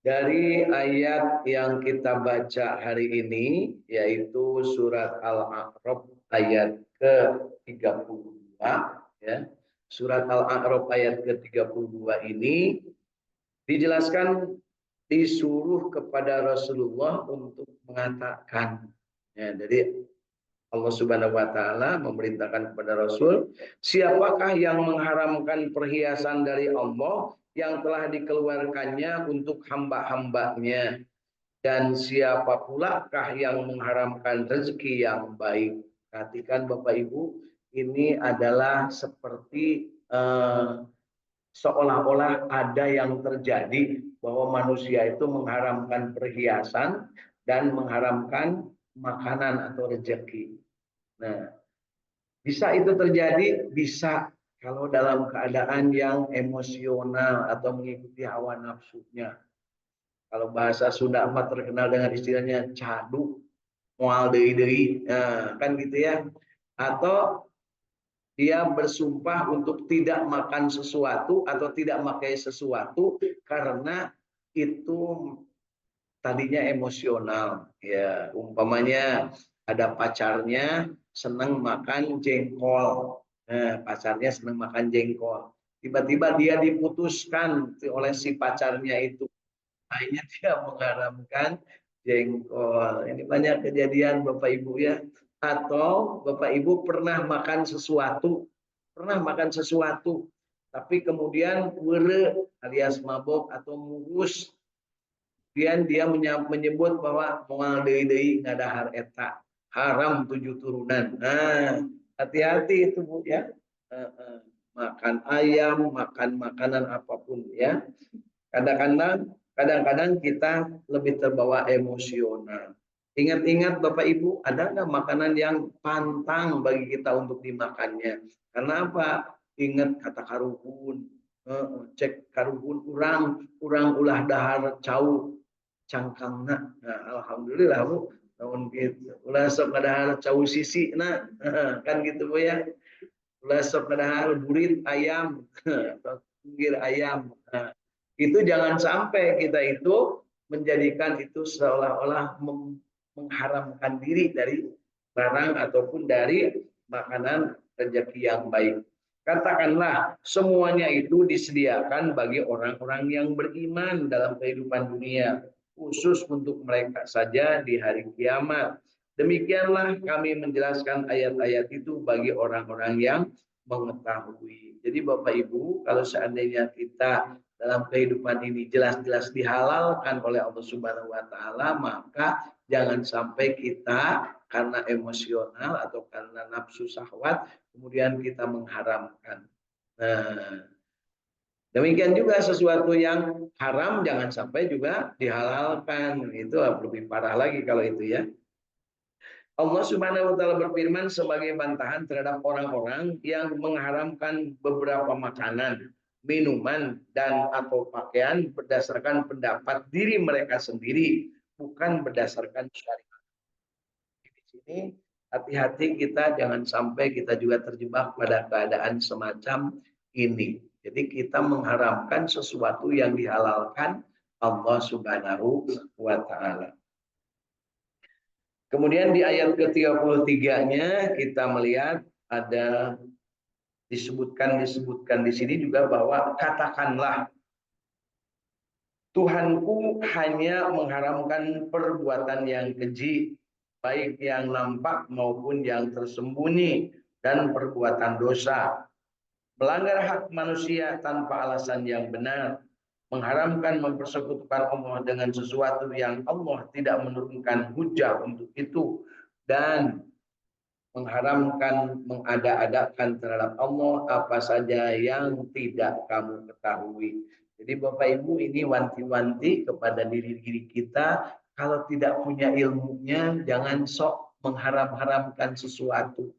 Dari ayat yang kita baca hari ini, yaitu surat Al-A'raf ayat ke-32, ya. Surat Al-A'raf ayat ke-32 ini dijelaskan disuruh kepada Rasulullah untuk mengatakan, ya, jadi Allah Subhanahu wa taala memerintahkan kepada Rasul, siapakah yang mengharamkan perhiasan dari Allah yang telah dikeluarkannya untuk hamba-hambanya, dan siapa pulakah yang mengharamkan rezeki yang baik. Perhatikan Bapak Ibu, ini adalah seperti seolah-olah ada yang terjadi bahwa manusia itu mengharamkan perhiasan dan mengharamkan makanan atau rezeki. Nah, bisa itu terjadi, bisa kalau dalam keadaan yang emosional atau mengikuti hawa nafsunya. Kalau bahasa Sunda amat terkenal dengan istilahnya cadu, moal deui-deui, nah, kan gitu ya. Atau dia bersumpah untuk tidak makan sesuatu atau tidak memakai sesuatu karena itu tadinya emosional, ya. Umpamanya ada pacarnya senang makan jengkol, pacarnya senang makan jengkol, tiba-tiba dia diputuskan oleh si pacarnya itu, akhirnya dia mengharamkan jengkol. Ini banyak kejadian Bapak Ibu ya. Atau Bapak Ibu pernah makan sesuatu, tapi kemudian were alias mabok atau murus. Kemudian dia menyebut bahwa moal deui ngadahar eta, haram 7 turunan. Nah, hati-hati itu Bu ya. Makan ayam, makan makanan apapun ya. Kadang-kadang kita lebih terbawa emosional. Ingat-ingat Bapak Ibu, ada nggak makanan yang pantang bagi kita untuk dimakannya? Karena apa? Ingat kata karuhun, cek karuhun urang ulah dahar cau cangkangna. Nah, alhamdulillah Bu, tahun gitu. Ulah sok dahar cau sisi, nah kan gitu Bu ya. Ulah sok dahar burit ayam, pinggir ayam. Nah, itu jangan sampai kita itu menjadikan itu seolah-olah mengharamkan diri dari barang ataupun dari makanan rezeki yang baik. Katakanlah semuanya itu disediakan bagi orang-orang yang beriman dalam kehidupan dunia, khusus untuk mereka saja di hari kiamat. Demikianlah kami menjelaskan ayat-ayat itu bagi orang-orang yang mengetahui. Jadi Bapak Ibu, kalau seandainya kita dalam kehidupan ini jelas-jelas dihalalkan oleh Allah Subhanahu wa taala, maka jangan sampai kita karena emosional atau karena nafsu syahwat kemudian kita mengharamkan. Nah, demikian juga sesuatu yang haram jangan sampai juga dihalalkan. Itu lebih parah lagi kalau itu ya. Allah Subhanahu wa taala berfirman sebagai bantahan terhadap orang-orang yang mengharamkan beberapa makanan, minuman dan atau pakaian berdasarkan pendapat diri mereka sendiri, bukan berdasarkan syariat. Di sini hati-hati kita jangan sampai kita juga terjebak pada keadaan semacam ini. Jadi kita mengharamkan sesuatu yang dihalalkan Allah Subhanahu wa taala. Kemudian di ayat ke-33-nya kita melihat ada disebutkan di sini juga bahwa katakanlah Tuhanku hanya mengharamkan perbuatan yang keji, baik yang nampak maupun yang tersembunyi, dan perbuatan dosa, melanggar hak manusia tanpa alasan yang benar, mengharamkan mempersekutukan Allah dengan sesuatu yang Allah tidak menurunkan hujah untuk itu, dan mengharamkan mengada-adakan terhadap Allah apa saja yang tidak kamu ketahui. Jadi Bapak Ibu, ini wanti-wanti kepada diri-diri kita, kalau tidak punya ilmunya jangan sok mengharam-haramkan sesuatu.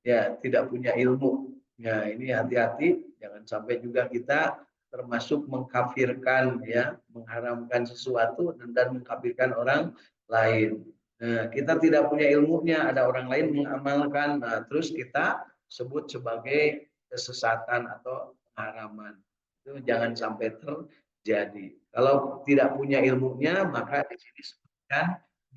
Ya, tidak punya ilmu. Ya, ini hati-hati jangan sampai juga kita termasuk mengkafirkan ya, mengharamkan sesuatu dan mengkafirkan orang lain. Nah, kita tidak punya ilmunya, ada orang lain mengamalkan, nah, terus kita sebut sebagai kesesatan atau pengharaman. Itu jangan sampai jadi. Kalau tidak punya ilmunya, maka di sini sebutkan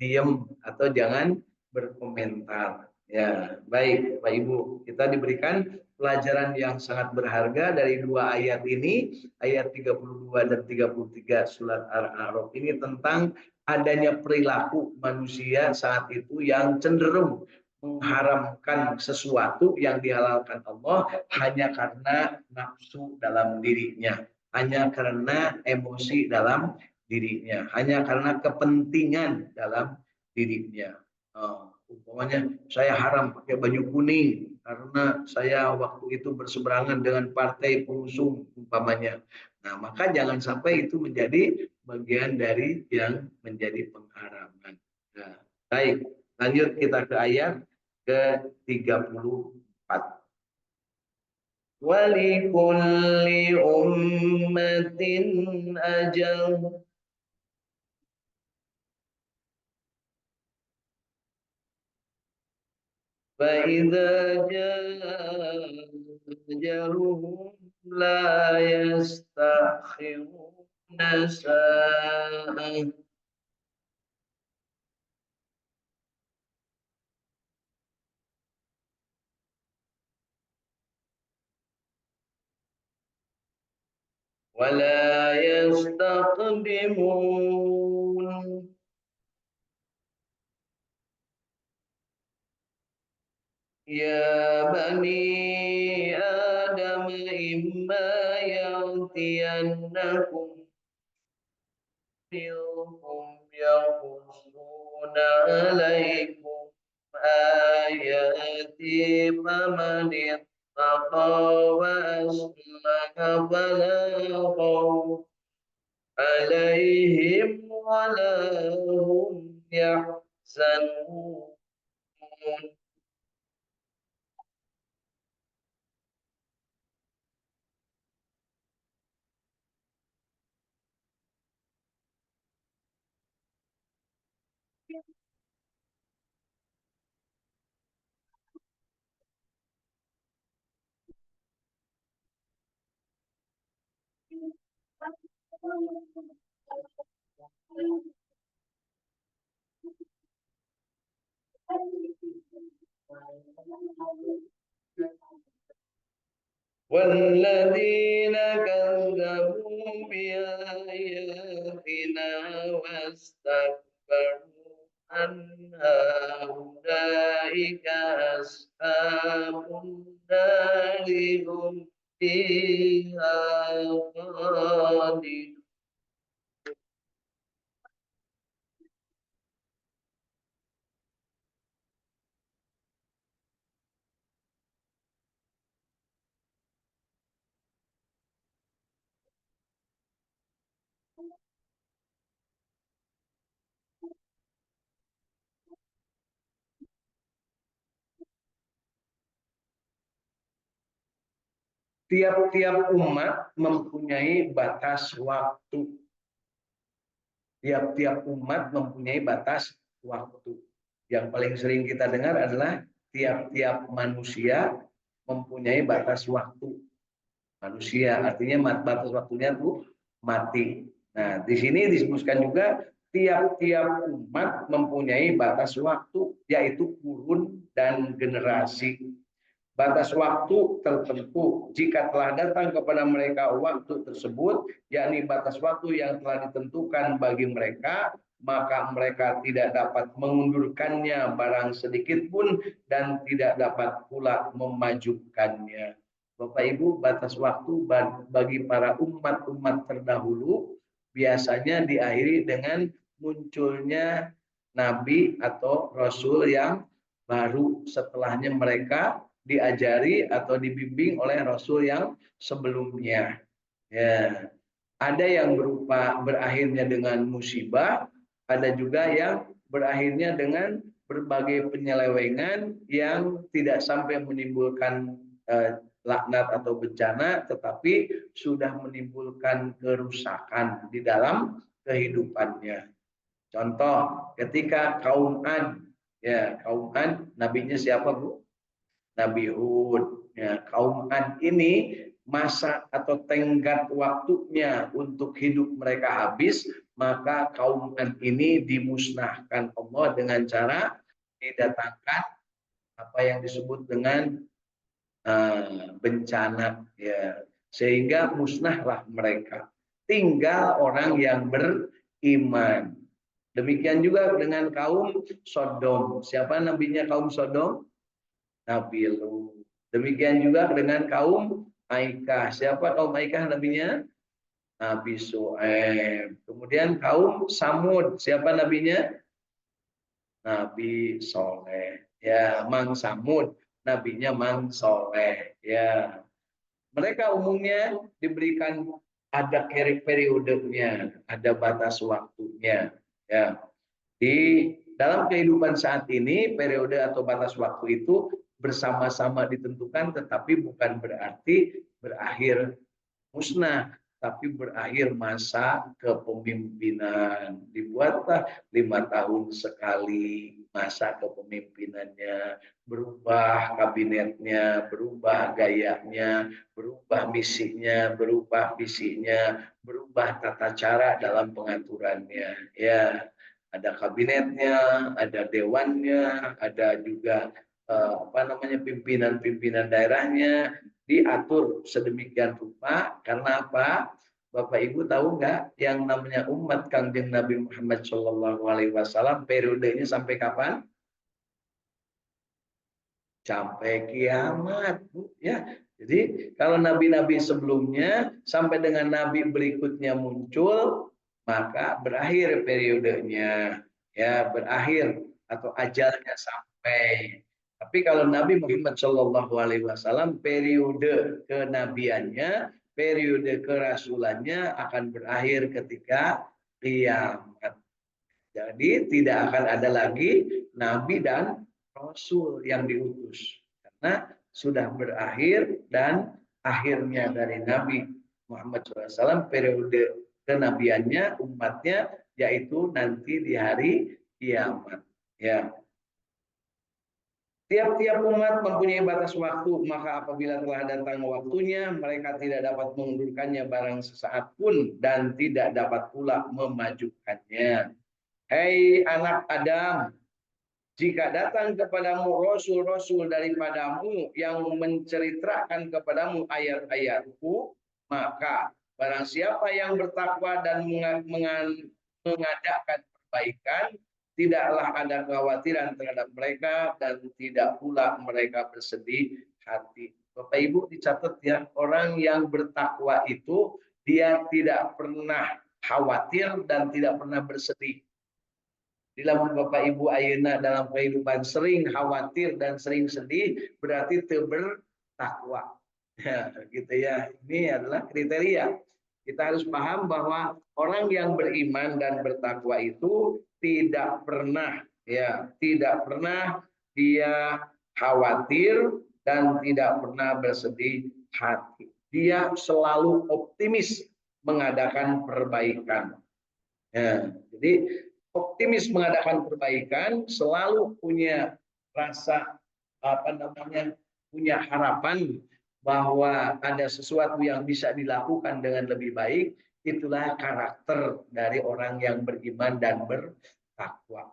diam atau jangan berkomentar. Ya, baik Pak Ibu, kita diberikan pelajaran yang sangat berharga dari dua ayat ini, ayat 32 dan 33 surat Al-A'raf ini tentang adanya perilaku manusia saat itu yang cenderung mengharamkan sesuatu yang dihalalkan Allah hanya karena nafsu dalam dirinya, hanya karena emosi dalam dirinya, hanya karena kepentingan dalam dirinya. Umpamanya saya haram pakai baju kuning karena saya waktu itu berseberangan dengan partai pengusung umpamanya. Nah, maka jangan sampai itu menjadi bagian dari yang menjadi pengharaman. Nah, baik, lanjut kita ke ayat ke-34. Walikulli ummatin ajal. فإذا جاء أجلهم لا يستأخرون ساعة ولا يستقدمون يا بني آدم إما يأتينكم منكم يقصون عليكم آياتي فمن اتقى وأصلح فلا خوف عليهم ولا هم يحزنون. والذين كذبوا بآياتنا واستكبروا عنها أولئك أصحاب النار هم فيها خالدون. Tiap-tiap umat mempunyai batas waktu. Tiap-tiap umat mempunyai batas waktu. Yang paling sering kita dengar adalah tiap-tiap manusia mempunyai batas waktu. Manusia artinya batas waktunya itu mati. Nah, di sini disebutkan juga tiap-tiap umat mempunyai batas waktu, yaitu kurun dan generasi. Batas waktu tertentu jika telah datang kepada mereka waktu tersebut, yakni batas waktu yang telah ditentukan bagi mereka, maka mereka tidak dapat mengundurkannya barang sedikit pun dan tidak dapat pula memajukannya. Bapak Ibu, batas waktu bagi para umat-umat terdahulu biasanya diakhiri dengan munculnya nabi atau rasul yang baru setelahnya mereka diajari atau dibimbing oleh Rasul yang sebelumnya. Ya, ada yang berupa berakhirnya dengan musibah, ada juga yang berakhirnya dengan berbagai penyelewengan yang tidak sampai menimbulkan laknat atau bencana, tetapi sudah menimbulkan kerusakan di dalam kehidupannya. Contoh, ketika kaum Ad, ya kaum Ad, nabinya siapa Bu? Nabi Hud. Ya, kaum Ad ini masa atau tenggat waktunya untuk hidup mereka habis, maka kaum Ad ini dimusnahkan Allah dengan cara didatangkan apa yang disebut dengan bencana, ya, sehingga musnahlah mereka. Tinggal orang yang beriman. Demikian juga dengan kaum Sodom. Siapa nabinya kaum Sodom? Nabi Lut. Demikian juga dengan kaum Aikah. Siapa kaum Aikah nabinya? Nabi Su'aib. Kemudian kaum Samud. Siapa nabinya? Nabi Soleh. Ya, Mang Samud. Nabinya Mang Soleh. Ya, mereka umumnya diberikan ada periodenya, ada batas waktunya. Ya, di dalam kehidupan saat ini, periode atau batas waktu itu bersama-sama ditentukan, tetapi bukan berarti berakhir musnah, tapi berakhir masa kepemimpinan. Dibuatlah 5 tahun sekali masa kepemimpinannya, berubah kabinetnya, berubah gayanya, berubah misinya, berubah visinya, berubah tata cara dalam pengaturannya. Ya, ada kabinetnya, ada dewannya, ada juga apa namanya pimpinan-pimpinan daerahnya, diatur sedemikian rupa. Karena apa? Bapak Ibu tahu nggak yang namanya umat Kangjeng Nabi Muhammad Shallallahu Alaihi Wasallam periodenya sampai kapan? Sampai kiamat, Bu. Ya, jadi kalau nabi-nabi sebelumnya sampai dengan nabi berikutnya muncul, maka berakhir periodenya, ya, berakhir atau ajalnya sampai. Tapi kalau Nabi Muhammad Shallallahu Alaihi Wasallam periode kenabiannya, periode kerasulannya akan berakhir ketika kiamat. Jadi tidak akan ada lagi nabi dan rasul yang diutus, karena sudah berakhir. Dan akhirnya dari Nabi Muhammad SAW periode kenabiannya umatnya yaitu nanti di hari kiamat. Ya, tiap-tiap umat mempunyai batas waktu, maka apabila telah datang waktunya, mereka tidak dapat mengundurkannya barang sesaat pun dan tidak dapat pula memajukannya. Hei anak Adam, jika datang kepadamu rasul-rasul daripadamu yang menceritakan kepadamu ayat-ayatku, maka barang siapa yang bertakwa dan mengadakan perbaikan, tidaklah ada kekhawatiran terhadap mereka dan tidak pula mereka bersedih hati. Bapak Ibu dicatat ya, orang yang bertakwa itu dia tidak pernah khawatir dan tidak pernah bersedih. Dalam Bapak Ibu ayeuna dalam kehidupan sering khawatir dan sering sedih, berarti teu bertakwa. Ya, gitu ya. Ini adalah kriteria. Kita harus paham bahwa orang yang beriman dan bertakwa itu tidak pernah, ya, tidak pernah dia khawatir dan tidak pernah bersedih hati. Dia selalu optimis mengadakan perbaikan. Ya, jadi optimis mengadakan perbaikan, selalu punya rasa apa namanya, punya harapan bahwa ada sesuatu yang bisa dilakukan dengan lebih baik. Itulah karakter dari orang yang beriman dan bertakwa.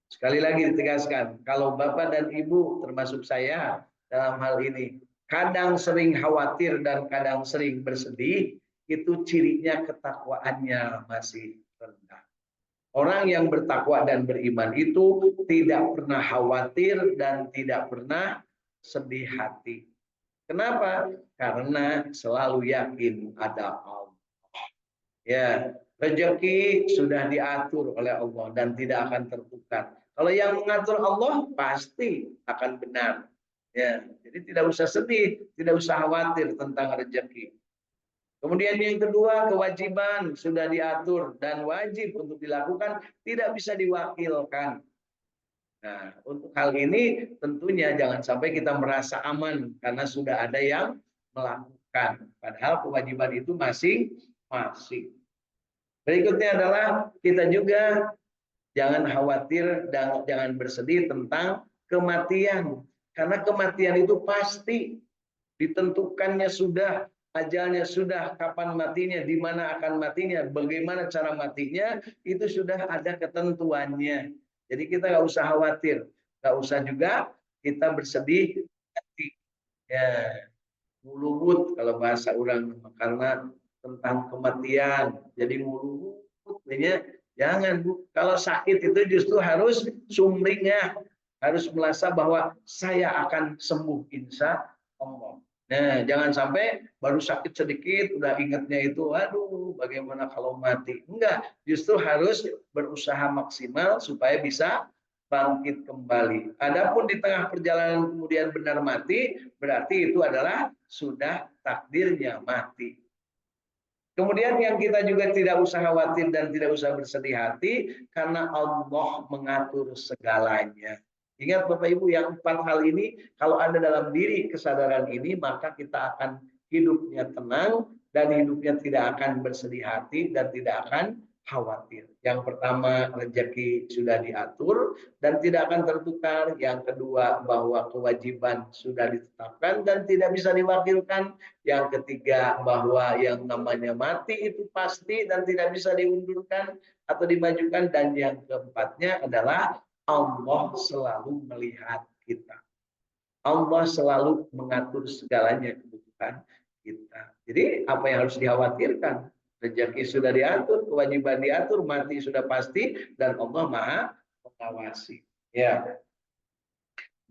Sekali lagi ditegaskan, kalau Bapak dan Ibu termasuk saya dalam hal ini kadang sering khawatir dan kadang sering bersedih, itu cirinya ketakwaannya masih rendah. Orang yang bertakwa dan beriman itu tidak pernah khawatir dan tidak pernah sedih hati. Kenapa? Karena selalu yakin ada Allah. Ya, rezeki sudah diatur oleh Allah dan tidak akan tertukar. Kalau yang mengatur Allah pasti akan benar. Ya, jadi tidak usah sedih, tidak usah khawatir tentang rezeki. Kemudian yang kedua, kewajiban sudah diatur dan wajib untuk dilakukan, tidak bisa diwakilkan. Nah, untuk hal ini tentunya jangan sampai kita merasa aman karena sudah ada yang melakukan. Padahal kewajiban itu masing-masing. Berikutnya adalah kita juga jangan khawatir dan jangan bersedih tentang kematian. Karena kematian itu pasti ditentukannya sudah. ajalnya sudah, kapan matinya, di mana akan matinya, bagaimana cara matinya, itu sudah ada ketentuannya. Jadi kita nggak usah khawatir, nggak usah juga kita bersedih hati. Ya, mulubut kalau bahasa orang, karena tentang kematian. Jadi mulubut, jangan Bu. Kalau sakit itu justru harus sumringah, harus merasa bahwa saya akan sembuh insya Allah. Nah, jangan sampai baru sakit sedikit udah ingatnya itu, aduh, bagaimana kalau mati? Enggak, justru harus berusaha maksimal supaya bisa bangkit kembali. Adapun di tengah perjalanan kemudian benar mati, berarti itu adalah sudah takdirnya mati. Kemudian yang kita juga tidak usah khawatir dan tidak usah bersedih hati karena Allah mengatur segalanya. Ingat Bapak Ibu, yang 4 hal ini kalau ada dalam diri kesadaran ini, maka kita akan hidupnya tenang dan hidupnya tidak akan bersedih hati dan tidak akan khawatir. Yang pertama, rezeki sudah diatur dan tidak akan tertukar. Yang kedua, bahwa kewajiban sudah ditetapkan dan tidak bisa diwakilkan. Yang ketiga, bahwa yang namanya mati itu pasti dan tidak bisa diundurkan atau dimajukan. Dan yang keempatnya adalah Allah selalu melihat kita. Allah selalu mengatur segalanya kebutuhan kita. Jadi apa yang harus dikhawatirkan? Rezeki sudah diatur, kewajiban diatur, mati sudah pasti, dan Allah Maha mengawasi. Ya,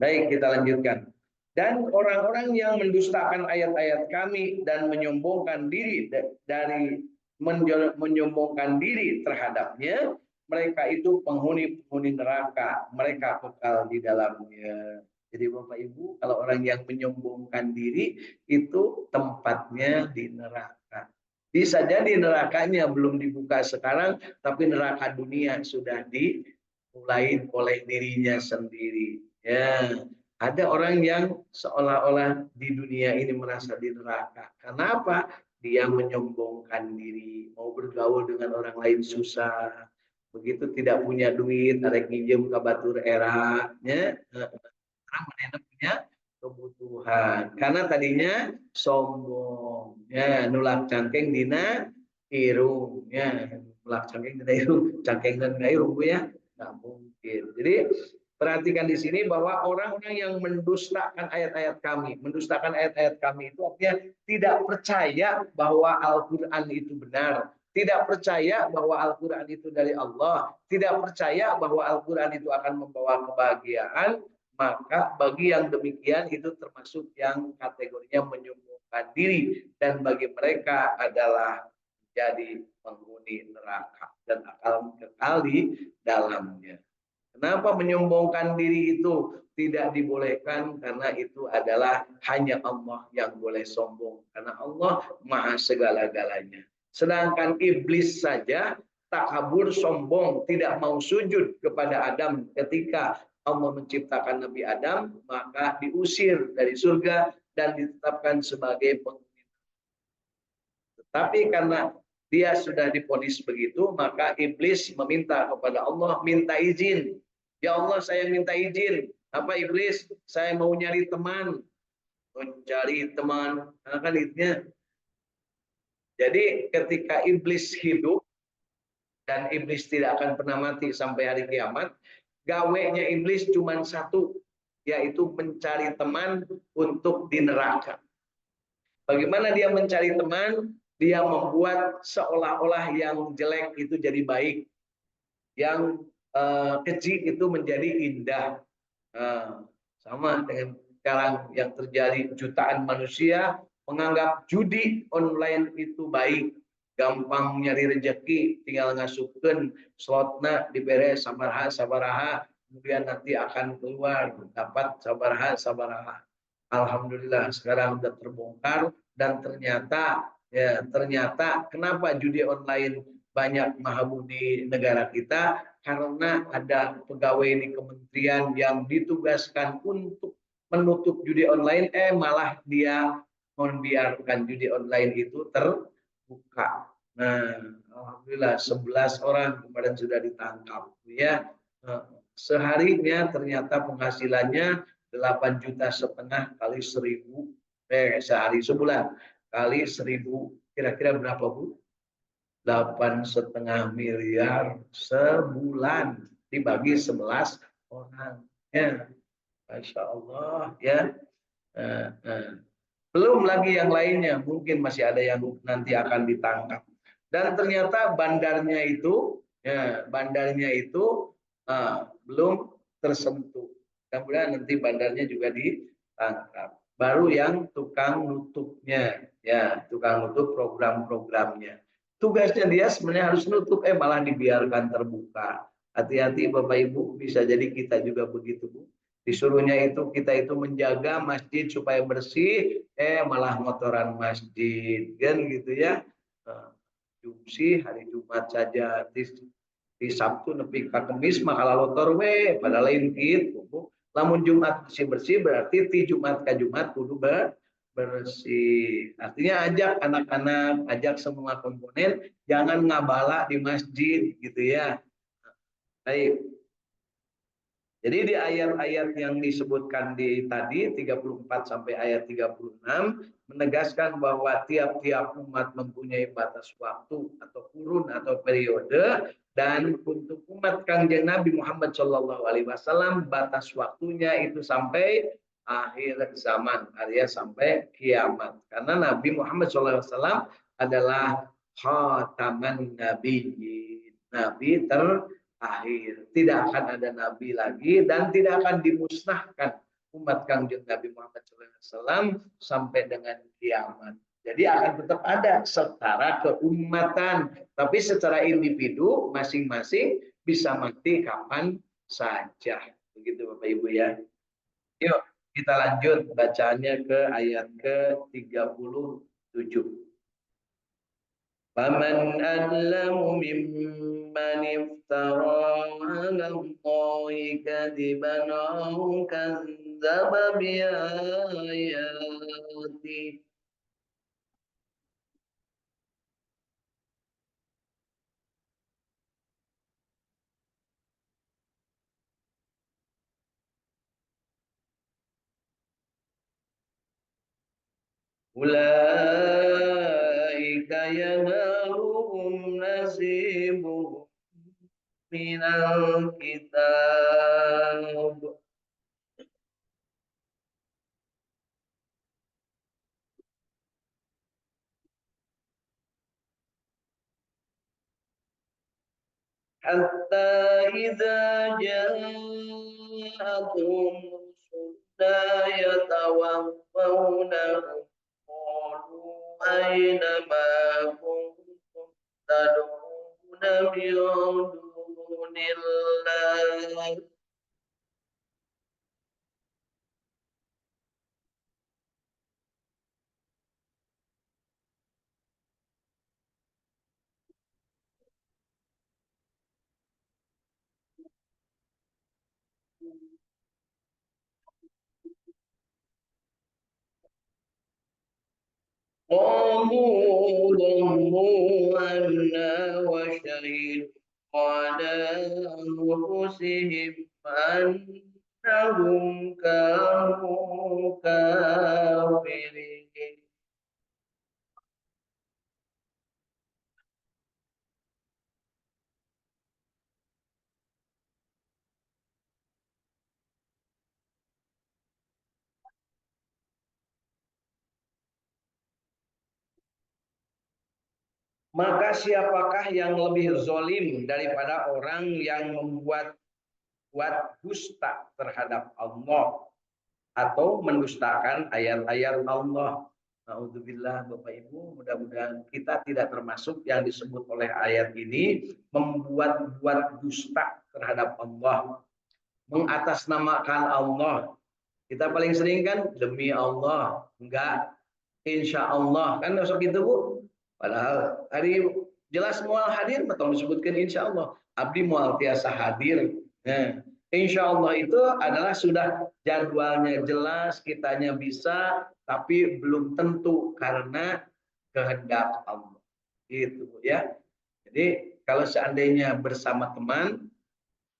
baik, kita lanjutkan. Dan orang-orang yang mendustakan ayat-ayat kami dan menyombongkan diri dari menyombongkan diri terhadapnya, mereka itu penghuni-penghuni neraka, mereka kekal di dalamnya. Jadi Bapak Ibu, kalau orang yang menyombongkan diri itu tempatnya di neraka. Bisa jadi nerakanya belum dibuka sekarang, tapi neraka dunia sudah dimulai oleh dirinya sendiri. Ya, ada orang yang seolah-olah di dunia ini merasa di neraka. Kenapa? Dia menyombongkan diri, mau bergaul dengan orang lain susah. Begitu tidak punya duit, ada pinjam ke batur era, ya, karena punya kebutuhan. Karena tadinya sombong, ya, nulak cangkeng dina irung, ya, nulak cangkeng dina irung, cangkeng dan dina irung, ya, nggak mungkin. Jadi perhatikan di sini bahwa orang-orang yang mendustakan ayat-ayat kami, mendustakan ayat-ayat kami itu artinya tidak percaya bahwa Al-Quran itu benar, tidak percaya bahwa Al-Quran itu dari Allah, tidak percaya bahwa Al-Quran itu akan membawa kebahagiaan, maka bagi yang demikian itu termasuk yang kategorinya menyombongkan diri, dan bagi mereka adalah menjadi penghuni neraka dan akan kekal di dalamnya. Kenapa menyombongkan diri itu tidak dibolehkan? Karena itu adalah hanya Allah yang boleh sombong. Karena Allah maha segala-galanya. Sedangkan iblis saja takabur, sombong, tidak mau sujud kepada Adam ketika Allah menciptakan Nabi Adam, maka diusir dari surga dan ditetapkan sebagai penghuni. Tetapi karena dia sudah divonis begitu, maka iblis meminta kepada Allah, minta izin. Ya Allah, saya minta izin. Apa iblis? Saya mau nyari teman. Mencari teman. Nah, kan itunya. Jadi ketika iblis hidup, dan iblis tidak akan pernah mati sampai hari kiamat, gawenya iblis cuma satu, yaitu mencari teman untuk di neraka. Bagaimana dia mencari teman? Dia membuat seolah-olah yang jelek itu jadi baik, yang keji itu menjadi indah. Sama dengan sekarang yang terjadi, jutaan manusia menganggap judi online itu baik, gampang nyari rezeki, tinggal ngasupkan slotna dibere sabaraha sabaraha, kemudian nanti akan keluar dapat sabaraha sabaraha. Alhamdulillah sekarang sudah terbongkar, dan ternyata kenapa judi online banyak mahabub di negara kita, karena ada pegawai di kementerian yang ditugaskan untuk menutup judi online, malah dia membiarkan judi online itu terbuka. Nah, alhamdulillah 11 orang kemarin sudah ditangkap, ya. Seharinya ternyata penghasilannya 8,5 juta kali 1.000 sehari, sebulan. kali 1000, kira-kira berapa Bu? 8,5 miliar sebulan dibagi 11 orang. Ya, Masya Allah ya. Eh, eh. Belum lagi yang lainnya, mungkin masih ada yang nanti akan ditangkap. Dan ternyata bandarnya itu belum tersentuh. Kemudian nanti bandarnya juga ditangkap. Baru yang tukang nutupnya, ya tukang nutup program-programnya. Tugasnya dia sebenarnya harus nutup, malah dibiarkan terbuka. Hati-hati Bapak Ibu, bisa jadi kita juga begitu Bu. Disuruhnya itu kita itu menjaga masjid supaya bersih, malah motoran masjid kan gitu ya. Jumsi hari Jumat saja di Sabtu nepi ka Kemis makalah lotor we pada lain gitu. Lamun Jumat bersih berarti ti Jumat ka Jumat kudu bersih. Artinya ajak anak-anak, ajak semua komponen jangan ngabala di masjid gitu ya. Baik. Jadi di ayat-ayat yang disebutkan di tadi 34 sampai ayat 36 menegaskan bahwa tiap-tiap umat mempunyai batas waktu atau kurun atau periode, dan untuk umat Kanjeng Nabi Muhammad SAW batas waktunya itu sampai akhir zaman, alias sampai kiamat. Karena Nabi Muhammad SAW adalah khataman nabiyyin, nabi akhir. Tidak akan ada nabi lagi dan tidak akan dimusnahkan umat Kanjeng Nabi Muhammad SAW sampai dengan kiamat. Jadi akan tetap ada setara keumatan, tapi secara individu masing-masing bisa mati kapan saja. Begitu Bapak Ibu ya. Yuk kita lanjut bacaannya ke ayat ke-37. فمن أظلم ممن افترى على الله كذبا أو كذب بآياته أولئك ينالهم نصيبهم من الكتاب حتى إذا جاءهم رسلنا يتوفونهم قالوا أين ما كنتم تدعون من دون الله قالوا ضموا عنا وشهدوا على أنفسهم أنهم كانوا كافرين. Maka siapakah yang lebih zalim daripada orang yang membuat dusta terhadap Allah atau mendustakan ayat-ayat Allah. Nauzubillah Bapak Ibu, mudah-mudahan kita tidak termasuk yang disebut oleh ayat ini membuat dusta terhadap Allah, mengatasnamakan Allah. Kita paling sering kan demi Allah, enggak insya Allah, kan masuk gitu Bu. Padahal hari jelas mual hadir, betul disebutkan insya Allah. Abdi mual tiasa hadir. Nah, insya Allah itu adalah sudah jadwalnya jelas, kitanya bisa, tapi belum tentu karena kehendak Allah. Gitu ya. Jadi kalau seandainya bersama teman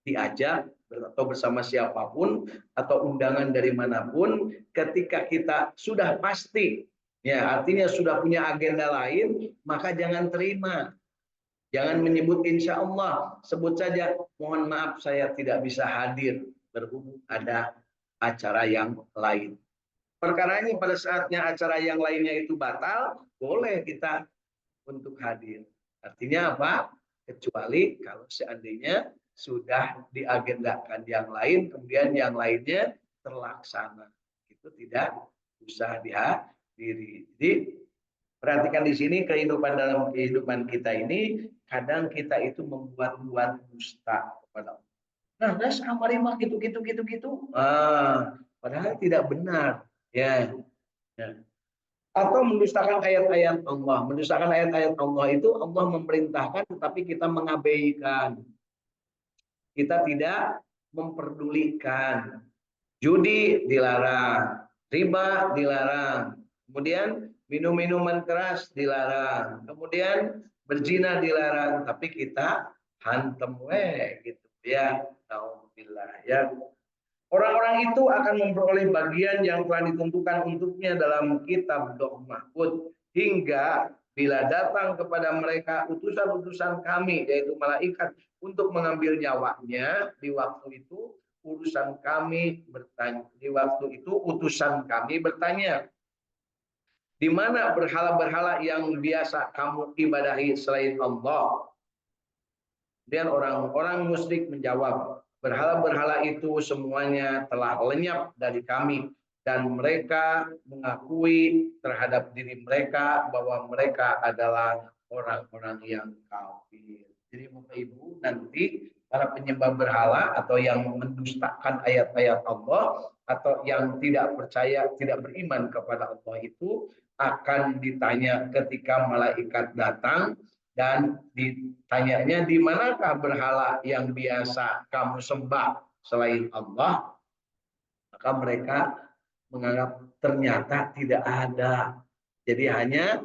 diajak atau bersama siapapun atau undangan dari manapun, ketika kita sudah pasti Ya, artinya sudah punya agenda lain, maka jangan terima. Jangan menyebut insya Allah, sebut saja mohon maaf saya tidak bisa hadir berhubung ada acara yang lain. Perkara ini pada saatnya acara yang lainnya itu batal, boleh kita untuk hadir. Artinya apa? Kecuali kalau seandainya sudah diagendakan yang lain, kemudian yang lainnya terlaksana. Itu tidak usah dihadiri. Jadi perhatikan di sini kehidupan dalam kehidupan kita ini, kadang kita itu membuat-buat dusta kepada Allah. Nah, das amarima gitu gitu gitu gitu. Padahal tidak benar. Ya, ya. Atau mendustakan ayat-ayat Allah. Mendustakan ayat-ayat Allah itu Allah memerintahkan tetapi kita mengabaikan. Kita tidak memperdulikan. Judi dilarang, riba dilarang, kemudian minum minuman keras dilarang, kemudian berzina dilarang, tapi kita hantem gitu ya. Alhamdulillah ya. Orang-orang itu akan memperoleh bagian yang telah ditentukan untuknya dalam kitab Lauh Mahfuz hingga bila datang kepada mereka utusan-utusan kami yaitu malaikat untuk mengambil nyawanya di waktu itu urusan kami bertanya di waktu itu utusan kami bertanya di mana berhala-berhala yang biasa kamu ibadahi selain Allah. Kemudian orang-orang musyrik menjawab, berhala-berhala itu semuanya telah lenyap dari kami dan mereka mengakui terhadap diri mereka bahwa mereka adalah orang-orang yang kafir. Jadi Bapak Ibu nanti para penyembah berhala atau yang mendustakan ayat-ayat Allah atau yang tidak percaya, tidak beriman kepada Allah itu akan ditanya ketika malaikat datang dan ditanyanya di manakah berhala yang biasa kamu sembah selain Allah, maka mereka menganggap ternyata tidak ada. Jadi hanya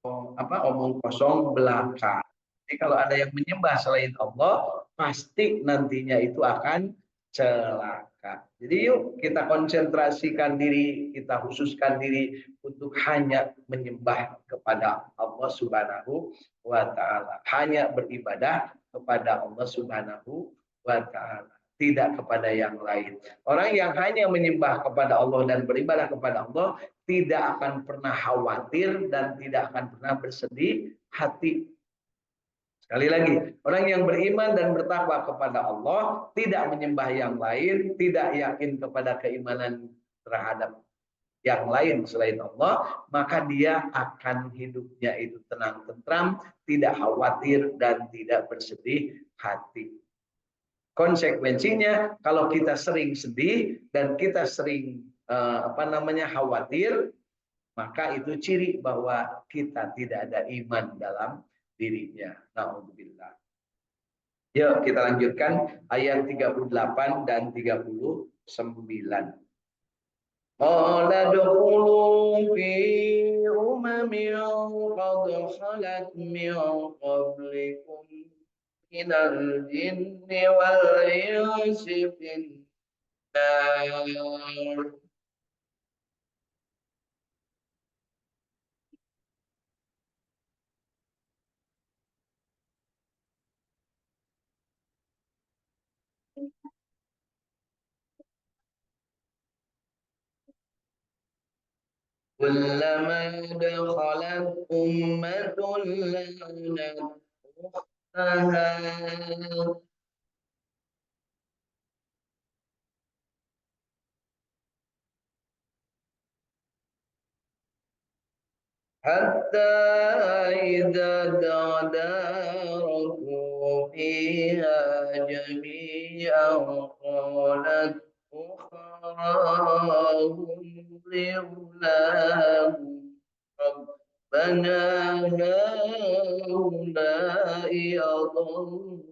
omong kosong belaka. Jadi kalau ada yang menyembah selain Allah, pasti nantinya itu akan celaka. Jadi yuk kita konsentrasikan diri, kita khususkan diri untuk hanya menyembah kepada Allah Subhanahu wa taala. Hanya beribadah kepada Allah Subhanahu wa taala, tidak kepada yang lain. Orang yang hanya menyembah kepada Allah dan beribadah kepada Allah tidak akan pernah khawatir dan tidak akan pernah bersedih hati. Sekali lagi, orang yang beriman dan bertakwa kepada Allah, tidak menyembah yang lain, tidak yakin kepada keimanan terhadap yang lain selain Allah, maka dia akan hidupnya itu tenang tentram, tidak khawatir dan tidak bersedih hati. Konsekuensinya, kalau kita sering sedih dan kita sering khawatir, maka itu ciri bahwa kita tidak ada iman dalam dirinya. Nauzubillah. Yuk kita lanjutkan ayat 38 dan 39. Qala dukhulu fi umamin qad khalat min qablikum minal jinni wal insi fin nar. كلما دخلت أمة لعنت أختها حتى إذا تداركوا فيها جميعا قالت أخراهم لأولاهم ربنا هؤلاء أضلونا.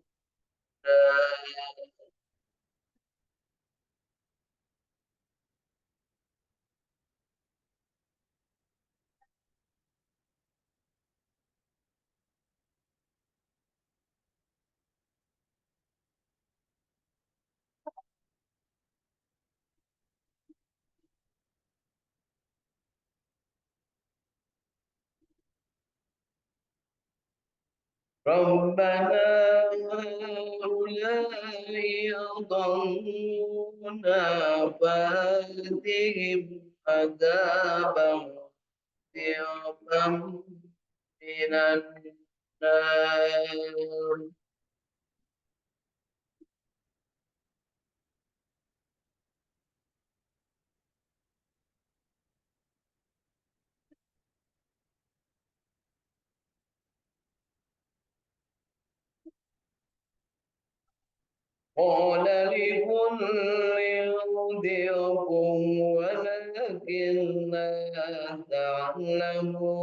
Rabbana haulai adalluna fatihim adaban ضعفا من النار. قال لكل ضعف ولكن لا تعلمون.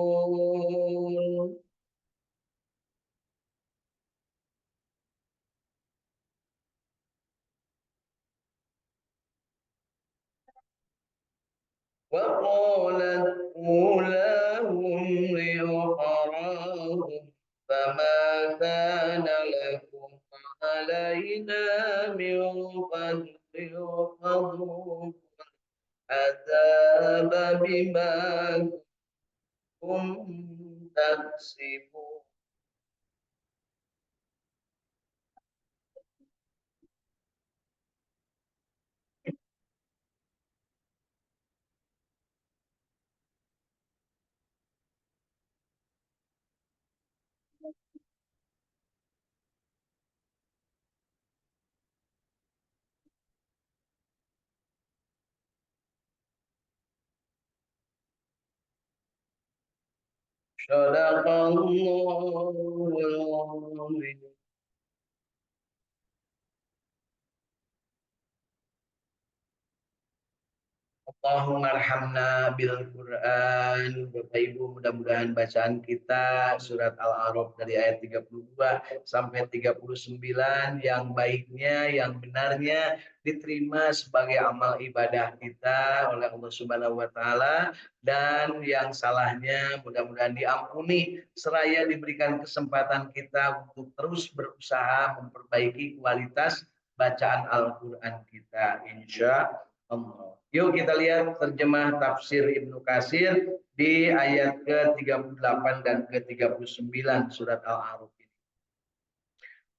وقالت أولاهم لأخراهم فما كان لكم علينا من فضل فذوقوا العذاب بما كنتم تكسبون. صدق الله العظيم. Allahumma arhamna bil Quran. Bapak Ibu, mudah-mudahan bacaan kita surat Al-A'raf dari ayat 32 sampai 39 yang baiknya, yang benarnya diterima sebagai amal ibadah kita oleh Allah Subhanahu wa taala, dan yang salahnya mudah-mudahan diampuni seraya diberikan kesempatan kita untuk terus berusaha memperbaiki kualitas bacaan Al-Qur'an kita, insya Allah. Yuk kita lihat terjemah tafsir Ibnu Katsir di ayat ke-38 dan ke-39 surat Al-A'raf ini.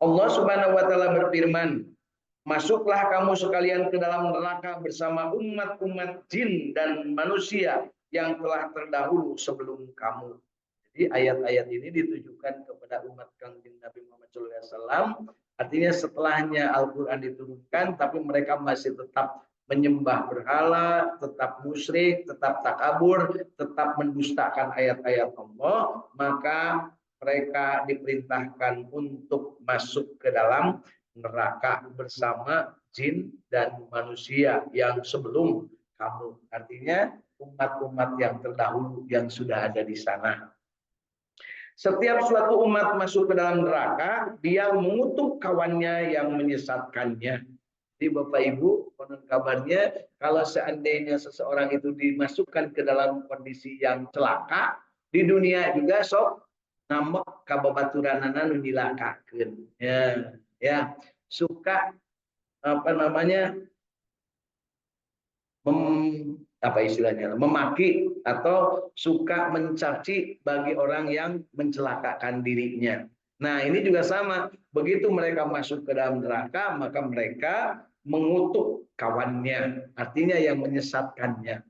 Allah Subhanahu wa taala berfirman, "Masuklah kamu sekalian ke dalam neraka bersama umat-umat jin dan manusia yang telah terdahulu sebelum kamu." Jadi ayat-ayat ini ditujukan kepada umat Kanjeng Nabi Muhammad SAW. Artinya setelahnya Al-Quran diturunkan, tapi mereka masih tetap menyembah berhala, tetap musyrik, tetap takabur, tetap mendustakan ayat-ayat Allah, maka mereka diperintahkan untuk masuk ke dalam neraka bersama jin dan manusia yang sebelum kamu. Artinya umat-umat yang terdahulu yang sudah ada di sana. Setiap suatu umat masuk ke dalam neraka, dia mengutuk kawannya yang menyesatkannya. Jadi Bapak Ibu, konon kabarnya kalau seandainya seseorang itu dimasukkan ke dalam kondisi yang celaka, di dunia juga sok namek kababaturanana nu nyilakakeun. Ya, suka apa namanya? Apa istilahnya, memaki atau suka mencaci bagi orang yang mencelakakan dirinya. Nah, ini juga sama. Begitu mereka masuk ke dalam neraka, maka mereka mengutuk kawannya, artinya yang menyesatkannya,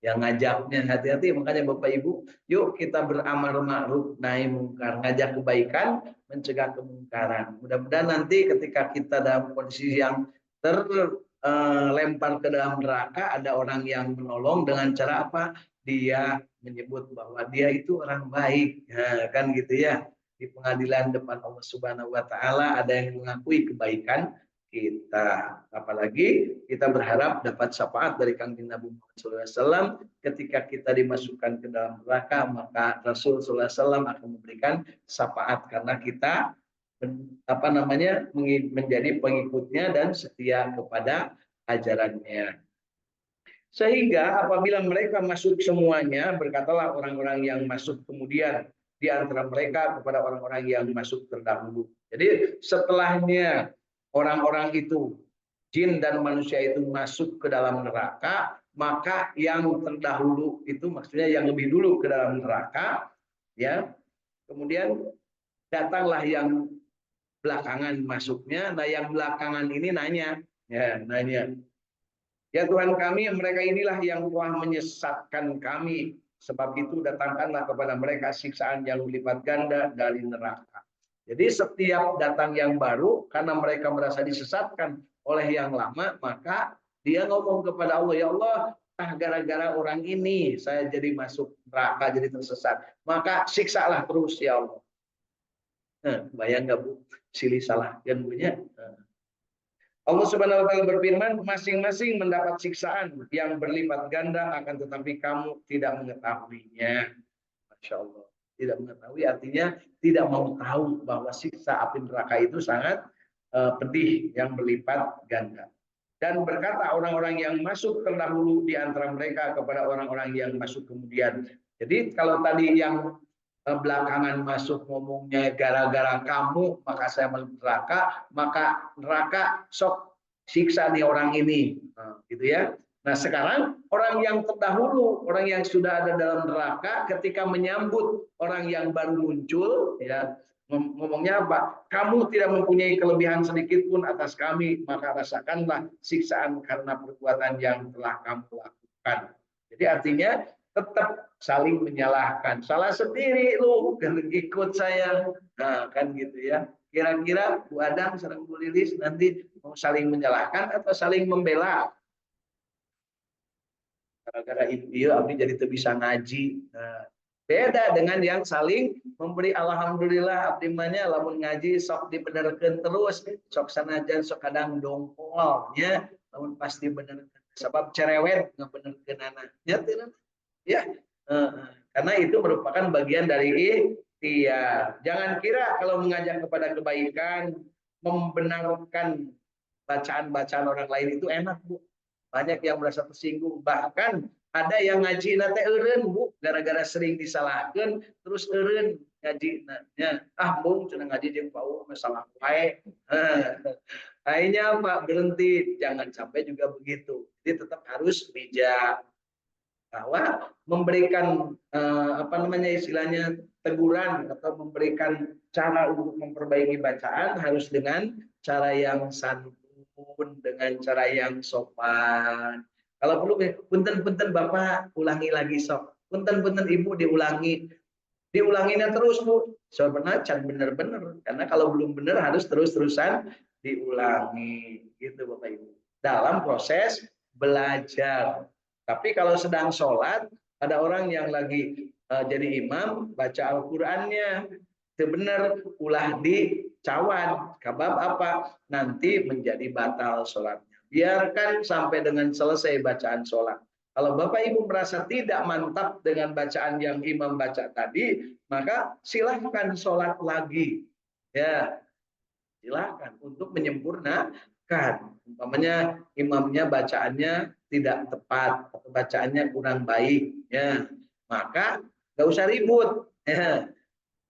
yang ngajaknya. Hati-hati, makanya Bapak Ibu, yuk kita beramal ma'ruf nahi mungkar, ngajak kebaikan, mencegah kemungkaran. Mudah-mudahan nanti ketika kita dalam kondisi yang lempar ke dalam neraka, ada orang yang menolong dengan cara apa? Dia menyebut bahwa dia itu orang baik, nah, kan gitu ya. Di pengadilan depan Allah Subhanahu wa taala ada yang mengakui kebaikan kita. Apalagi kita berharap dapat syafaat dari Kanjeng Nabi Muhammad SAW ketika kita dimasukkan ke dalam neraka, maka Rasul SAW akan memberikan syafaat karena kita apa namanya menjadi pengikutnya dan setia kepada ajarannya. Sehingga apabila mereka masuk semuanya, berkatalah orang-orang yang masuk kemudian di antara mereka kepada orang-orang yang masuk terdahulu. Jadi setelahnya orang-orang itu, jin dan manusia itu masuk ke dalam neraka, maka yang terdahulu itu maksudnya yang lebih dulu ke dalam neraka, ya. Kemudian Datanglah yang belakangan masuknya. Nah, yang belakangan ini nanya, ya nanya, ya Tuhan kami, mereka inilah yang telah menyesatkan kami. Sebab itu datangkanlah kepada mereka siksaan yang berlipat ganda dari neraka. Jadi setiap datang yang baru, karena mereka merasa disesatkan oleh yang lama, maka dia ngomong kepada Allah, ya Allah, gara-gara orang ini saya jadi masuk neraka, jadi tersesat. Maka siksalah terus ya Allah. Nah, bayang nggak Bu? Silih salah yang punya. Allah Subhanahu wa taala berfirman, masing-masing mendapat siksaan yang berlipat ganda, akan tetapi kamu tidak mengetahuinya. Masya Allah. Tidak mengetahui artinya tidak mau tahu bahwa siksa api neraka itu sangat pedih yang berlipat ganda. Dan berkata orang-orang yang masuk terdahulu di antara mereka kepada orang-orang yang masuk kemudian. Jadi kalau tadi yang belakangan masuk ngomongnya gara-gara kamu maka saya masuk neraka, maka neraka sok siksa nih orang ini, nah, gitu ya. Nah sekarang orang yang terdahulu, orang yang sudah ada dalam neraka, ketika menyambut orang yang baru muncul, ya ngomongnya apa? Kamu tidak mempunyai kelebihan sedikit pun atas kami, maka rasakanlah siksaan karena perbuatan yang telah kamu lakukan. Jadi artinya tetap saling menyalahkan. Salah sendiri lu, ikut saya. Nah, kan gitu ya. Kira-kira Bu Adang serang Bu Lilis nanti mau saling menyalahkan atau saling membela? Gara-gara itu abdi jadi bisa ngaji. Nah, beda dengan yang saling memberi alhamdulillah abdi manya lamun ngaji sok dibenerkeun terus, sok sanajan sok kadang dongkol nya, lamun pasti benerkeun sebab cerewet ngabenerkeun anaknya ya. Karena itu merupakan bagian dari ikhtiar. Jangan kira kalau mengajak kepada kebaikan, membenarkan bacaan-bacaan orang lain itu enak, Bu. Banyak yang merasa tersinggung. Bahkan ada yang ngaji nate eureun, Bu, gara-gara sering disalahkan terus eureun ngaji nya. Ah, Bung, cenah ngaji jeung Pak masalah wae. Akhirnya Pak berhenti, jangan sampai juga begitu. Jadi tetap harus bijak bahwa memberikan apa namanya istilahnya teguran atau memberikan cara untuk memperbaiki bacaan harus dengan cara yang santun, dengan cara yang sopan. Kalau perlu punten-punten Bapak ulangi lagi sok. Punten-punten Ibu diulangi. Diulanginya terus Bu. Sebenarnya can bener-bener karena kalau belum bener harus terus-terusan diulangi gitu Bapak Ibu. Dalam proses belajar. Tapi kalau sedang sholat, ada orang yang lagi jadi imam, baca Al-Qur'annya. Itu benar, ulah dicawan. Kabab apa? Nanti menjadi batal sholatnya. Biarkan sampai dengan selesai bacaan sholat. Kalau Bapak Ibu merasa tidak mantap dengan bacaan yang imam baca tadi, maka silahkan sholat lagi. Ya, silahkan untuk menyempurnakan. Umpamanya imamnya bacaannya tidak tepat atau bacaannya kurang baik, ya maka nggak usah ribut, ya.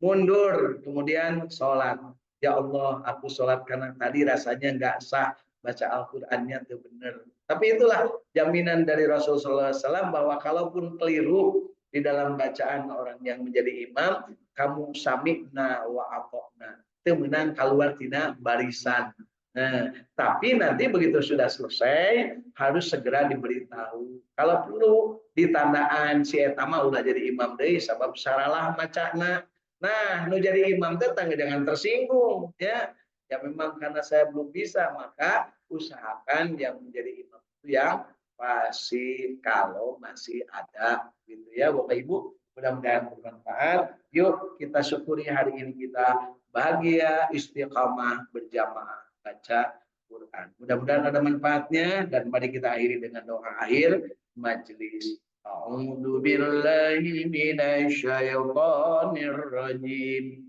Mundur kemudian sholat. Ya Allah, aku sholat karena tadi rasanya nggak sah baca Al-Qur'annya itu benar. Tapi itulah jaminan dari Rasulullah SAW bahwa kalaupun keliru di dalam bacaan orang yang menjadi imam, kamu sami'na wa ata'na. Itu menang keluar tina barisan. Nah, tapi nanti begitu sudah selesai harus segera diberitahu. Kalau perlu ditandaan si etama udah jadi imam deui sabab saralah macana. Nah, nu jadi imam teh jangan tersinggung ya. Ya memang karena saya belum bisa, maka usahakan yang menjadi imam itu yang fasih kalau masih ada gitu ya Bapak Ibu. Mudah-mudahan bermanfaat. Yuk kita syukuri hari ini kita bahagia, istiqamah, berjamaah baca Quran. Mudah-mudahan ada manfaatnya dan mari kita akhiri dengan doa akhir majelis. A'udzu billahi minasy syaithanir rajim.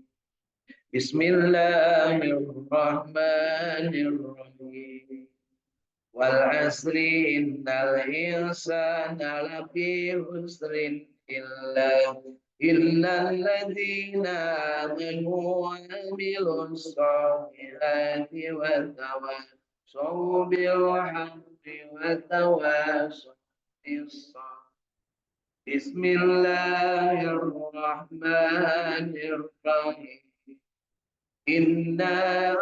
Bismillahirrahmanirrahim. Wal asri innal insana lafi khusrin illal ladzina amanu wa amilus solihati wa tawassaw bil haqqi wa tawassaw bis sabr. Bismillahirrahmanirrahim. Inna